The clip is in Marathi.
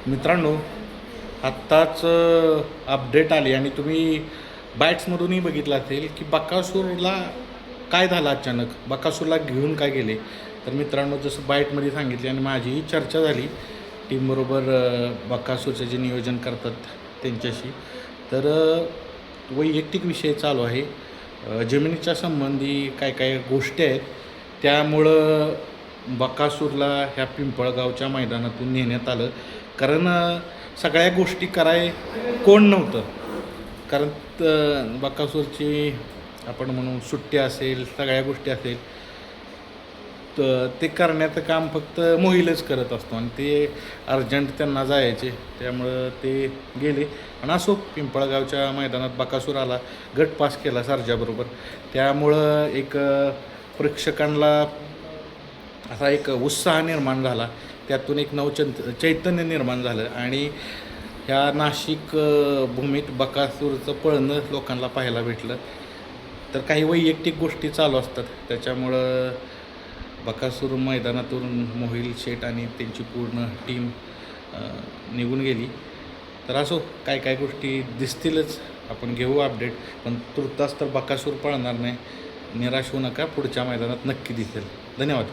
मित्रांनो, आत्ताच अपडेट आली आणि तुम्ही बाईट्समधूनही बघितलं असेल की बकासूरला काय झालं अचानक, बकासूरला घेऊन काय गेले. तर मित्रांनो, जसं बाईटमध्ये सांगितले आणि माझीही चर्चा झाली टीमबरोबर बकासूरचं जे नियोजन करतात त्यांच्याशी. तर वैयक्तिक विषय चालू आहे. जमिनीच्या संबंधी काय काय गोष्टी आहेत, त्यामुळं बकासूरला ह्या पिंपळगावच्या मैदानातून नेण्यात आलं. कारण सगळ्या गोष्टी कोण नव्हतं. कारण बकासूरची आपण म्हणू सुट्टी असेल, सगळ्या गोष्टी असेल, तर ते करण्याचं काम फक्त मोहिलच करत असतो आणि ते अर्जंट त्यांना जायचे, त्यामुळं ते गेले. आणि असो, पिंपळगावच्या मैदानात बकासूर आला, गट पास केला सर्जाबरोबर. त्यामुळं एक प्रेक्षकांना असा एक उत्साह निर्माण झाला, त्यातून एक चैतन्य निर्माण झालं आणि ह्या नाशिक भूमीत बकासूरचं पळणं लोकांना पाहायला भेटलं. तर काही वैयक्तिक गोष्टी चालू असतात, त्याच्यामुळं बकासूर मैदानातून मोहिल शेठ आणि त्यांची पूर्ण टीम निघून गेली. तर असो, काय काय गोष्टी दिसतीलच, आपण घेऊ अपडेट. पण तुर्तास तर बकासूर पळणार नाही, निराश होऊ नका, पुढच्या मैदानात नक्की दिसेल. धन्यवाद.